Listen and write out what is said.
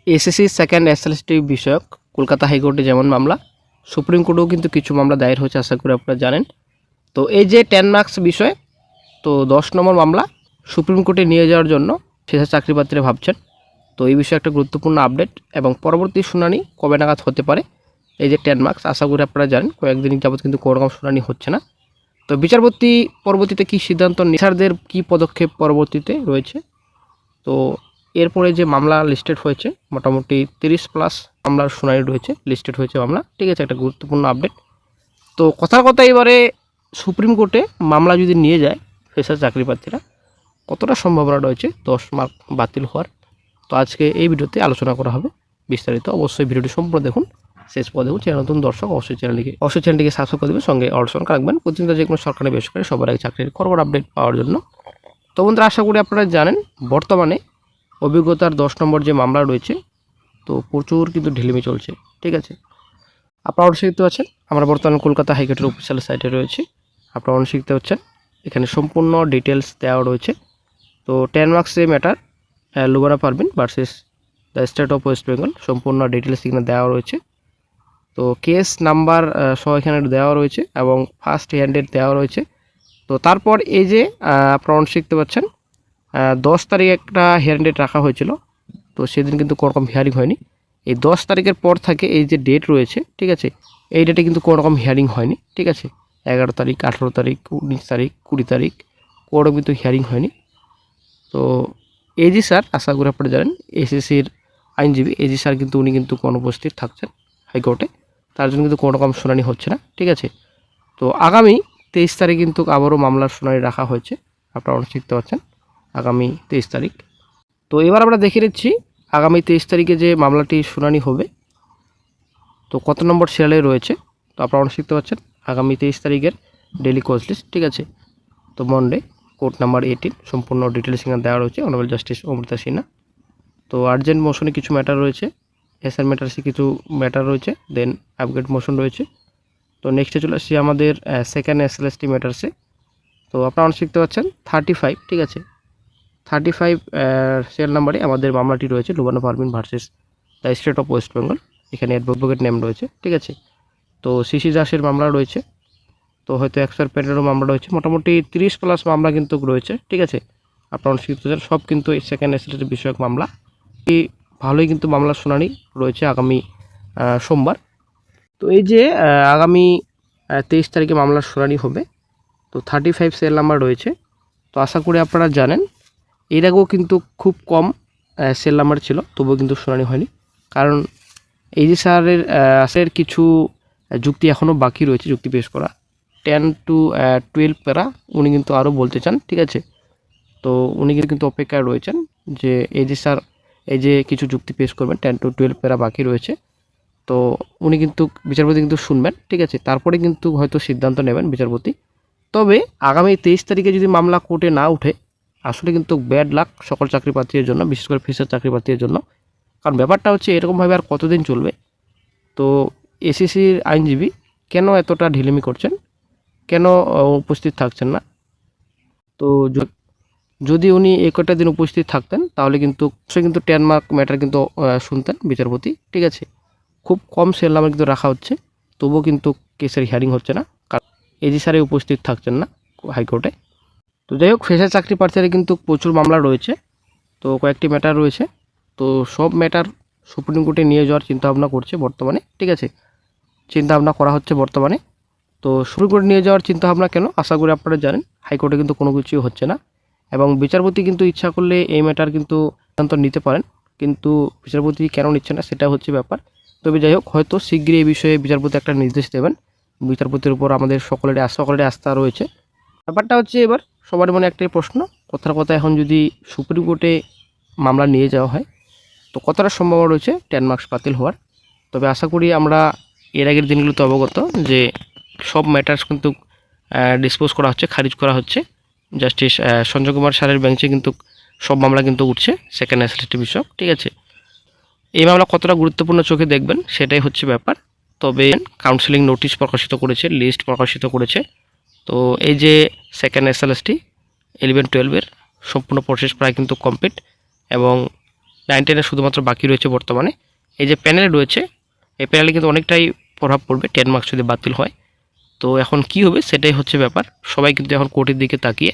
SSC second SLST বিষয়ক কলকাতা হাইকোর্টে যেমন মামলা, সুপ্রিম কোর্টেও কিন্তু কিছু মামলা দায়ের হয়েছে, আশা করি আপনারা জানেন। তো এই যে 10 মার্কস বিষয়, তো 10 নম্বর মামলা সুপ্রিম কোর্টে নিয়ে যাওয়ার জন্য ফ্রেশার চাকরিপ্রার্থীরা ভাবছেন। তো এই বিষয়ে একটা গুরুত্বপূর্ণ আপডেট এবং পরবর্তী শুনানি কবে নাগাদ হতে পারে, এই যে 10 মার্কস, আশা করি আপনারা জানেন কয়েকদিন যাবত কিন্তু কোনো রকম শুনানি হচ্ছে না। তো বিচারপতি পরবর্তীতে কী সিদ্ধান্ত, নিসারদের কী পদক্ষেপ পরবর্তীতে রয়েছে। তো এরপরে যে মামলা লিস্টেড হয়েছে, মোটামুটি 30+ মামলার শুনানি রয়েছে, লিস্টেড হয়েছে মামলা, ঠিক আছে, একটা গুরুত্বপূর্ণ আপডেট। তো কথার কথা এবারে সুপ্রিম কোর্টে মামলা যদি নিয়ে যায় ফ্রেশার চাকরিপ্রার্থীরা, কতটা সম্ভাবনা রয়েছে 10 মার্ক বাতিল হওয়ার। তো আজকে এই ভিডিওতে আলোচনা করা হবে বিস্তারিত। অবশ্যই ভিডিওটি সম্পূর্ণ দেখুন, শেষ পর্যন্ত দেখুন। চ্যানেল নতুন দর্শক অবশ্যই চ্যানেলটিকে সাবস্ক্রাইব করে দেবেন, সঙ্গে অল রাখবেন প্রতিদিন যে কোনো সরকারি বেসরকারি সবার আগে চাকরির খবর আপডেট পাওয়ার জন্য। তো বন্ধুরা, আশা করি আপনারা জানেন বর্তমানে অভিজ্ঞতার 10 নম্বর যে মামলা রয়েছে, তো প্রচুর কিন্তু ঢিলেমি চলছে, ঠিক আছে। আপনারা অবশ্যই দেখতে পাচ্ছেন আমরা বর্তমানে কলকাতা হাইকোর্টের অফিসিয়াল সাইটে রয়েছি। আপনারা অবশ্যই দেখতে পাচ্ছেন এখানে সম্পূর্ণ ডিটেলস দেওয়া রয়েছে। তো 10 মার্কসে matter Lubana Parvin versus the state of West Bengal, সম্পূর্ণ ডিটেলস এখানে দেওয়া রয়েছে। তো কেস নাম্বার সহ এখানে দেওয়া রয়েছে এবং ফার্স্ট হ্যান্ডেড দেওয়া রয়েছে। তো তারপর এই যে আপনারা অবশ্যই দেখতে পাচ্ছেন 10 তারিখ একটা হিয়ারিং ডেট রাখা হয়েছিল, তো সেদিন কিন্তু কোনো রকম হিয়ারিং হয়নি। এই 10 তারিখের পর থেকে এই যে ডেট রয়েছে, ঠিক আছে, এই ডেটে কিন্তু কোনো রকম হিয়ারিং হয়নি, ঠিক আছে। 11 তারিখ, 18 তারিখ, 19 তারিখ, 20 তারিখ কোনো কিন্তু হিয়ারিং হয়নি। তো এজি স্যার, আশা করি আপনারা জানেন এসএসসির আইনজীবী এজি স্যার কিন্তু উনি কিন্তু অনুপস্থিত থাকছেন হাইকোর্টে, তার জন্য কিন্তু কোনো রকম শুনানি হচ্ছে না, ঠিক আছে। তো আগামী 23 তারিখ কিন্তু আবারও মামলার শুনানি রাখা হয়েছে, আপনারা অবশ্যই দেখতে পাচ্ছেন আগামী 23 তারিখ। তো এবার আমরা দেখে নিচ্ছি আগামী 23 তারিখে যে মামলাটি শুনানি হবে, তো কত নম্বর সিরিয়ালে রয়েছে। তো আপনারা অবশ্যই দেখতে পাচ্ছেন আগামী 23 তারিখের ডেইলি কোর্স লিস্ট, ঠিক আছে। তো মন্ডে কোর্ট নাম্বার 18, সম্পূর্ণ ডিটেলস এখানে দেওয়া রয়েছে, অনারেবল জাস্টিস অমৃতা সিনহা। তো আর্জেন্ট মোশনে কিছু ম্যাটার রয়েছে, এসআর ম্যাটারসে কিছু ম্যাটার রয়েছে, দেন আপগ্রেড মোশন রয়েছে। তো নেক্সটে চলে আসছি আমাদের সেকেন্ড এসএলএসটি ম্যাটারসে। তো আপনারা অবশ্যই দেখতে পাচ্ছেন 35, ঠিক আছে, 35 সিরিয়াল নাম্বারে আমাদের মামলাটি রয়েছে Lubana Parvin versus the state of West Bengal. এখানে অ্যাডভোকেট নেম রয়েছে, ঠিক আছে। তো সিসি দাসের মামলা রয়েছে, তো হয়তো এক্সপায়ার প্যানেলেরও মামলা রয়েছে, মোটামুটি 30+ মামলা কিন্তু রয়েছে, ঠিক আছে। আপনারা শিখতে সব কিন্তু এই সেকেন্ড এসএলএসটি বিষয়ক মামলা। এই ভালোই কিন্তু মামলার শুনানি রয়েছে আগামী সোমবার। তো এই যে আগামী 23 তারিখে মামলার শুনানি হবে, তো 35 সিরিয়াল নাম্বার রয়েছে। তো আশা করি আপনারা জানেন এর আগেও কিন্তু খুব কম সেল নাম্বার ছিল, তবুও কিন্তু শুনানি হয়নি, কারণ এই যে স্যারের কিছু যুক্তি এখনও বাকি রয়েছে, যুক্তি পেশ করা 10 to 12 প্যারা উনি কিন্তু আরও বলতে চান, ঠিক আছে। তো উনি কিন্তু অপেক্ষায় রয়েছেন যে এই যে স্যার এই যে কিছু যুক্তি পেশ করবেন, 10 to 12 প্যারা বাকি রয়েছে। তো উনি কিন্তু বিচারপতি কিন্তু শুনবেন, ঠিক আছে, তারপরে কিন্তু হয়তো সিদ্ধান্ত নেবেন বিচারপতি। তবে আগামী 23 তারিখে যদি মামলা কোর্টে না উঠে, আসলে কিন্তু ব্যাড লাক সকল চাকরি প্রার্থীদের জন্য, বিশেষ করে ফ্রেশার চাকরি প্রার্থীদের জন্য। কারণ ব্যাপারটা হচ্ছে এরকমভাবে আর কতদিন চলবে। তো এসএসসির আইনজীবী কেন এতটা ঢিলেমি করছেন, কেন উপস্থিত থাকছেন না। তো যদি উনি কটা দিন উপস্থিত থাকতেন তাহলে কিন্তু সে কিন্তু 10 মার্ক ম্যাটার কিন্তু শুনতেন বিচারপতি, ঠিক আছে। খুব কম সেল নাম্বার কিন্তু রাখা হচ্ছে, তবুও কিন্তু কেসের হিয়ারিং হচ্ছে না, কারণ এজি স্যারে উপস্থিত থাকছেন না হাইকোর্টে। তো যাই হোক, ফ্রেশার চাকরি প্রার্থীরা কিন্তু প্রচুর মামলা রয়েছে, তো কয়েকটি ম্যাটার রয়েছে। তো সব ম্যাটার সুপ্রিম কোর্টে নিয়ে যাওয়ার চিন্তাভাবনা করছে বর্তমানে, ঠিক আছে, চিন্তাভাবনা করা হচ্ছে বর্তমানে। তো সুপ্রিম কোর্টে নিয়ে যাওয়ার চিন্তাভাবনা কেন, আশা করি আপনারা জানেন হাইকোর্টে কিন্তু কোনো কিছুই হচ্ছে না, এবং বিচারপতি কিন্তু ইচ্ছা করলে এই ম্যাটার কিন্তু সিদ্ধান্ত নিতে পারেন, কিন্তু বিচারপতি কেন নিচ্ছে না সেটা হচ্ছে ব্যাপার। তবে যাই হোক, হয়তো শীঘ্রই এই বিষয়ে বিচারপতি একটা নির্দেশ দেবেন। বিচারপতির উপর আমাদের সকলেরই আস্থা রয়েছে। ব্যাপারটা হচ্ছে এবার সবার মনে একটাই প্রশ্ন, কথার কথা এখন যদি সুপ্রিম কোর্টে মামলা নিয়ে যাওয়া হয়, তো কতটা সম্ভাবনা রয়েছে 10 মার্কস বাতিল হওয়ার। তবে আশা করি আমরা এর আগের দিনগুলোতে অবগত যে সব ম্যাটার্স কিন্তু ডিসপোজ করা হচ্ছে, খারিজ করা হচ্ছে। জাস্টিস সঞ্জয় কুমার স্যারের বেঞ্চে কিন্তু সব মামলা কিন্তু উঠছে সেকেন্ড এসএলএসটি বিষয়ক, ঠিক আছে। এই মামলা কতটা গুরুত্বপূর্ণ চোখে দেখবেন সেটাই হচ্ছে ব্যাপার। তবে কাউন্সিলিং নোটিশ প্রকাশিত করেছে, লিস্ট প্রকাশিত করেছে। তো এই যে সেকেন্ড এসএলএসটি 11-12-এর সম্পূর্ণ প্রসেস প্রায় কিন্তু কমপ্লিট, এবং 9 10 শুধুমাত্র বাকি রয়েছে বর্তমানে। এই যে প্যানেল রয়েছে, এই প্যানেলে কিন্তু অনেকটাই প্রভাব পড়বে 10 মার্কস যদি বাতিল হয়। তো এখন কি হবে সেটাই হচ্ছে ব্যাপার। সবাই কিন্তু এখন কোর্টের দিকে তাকিয়ে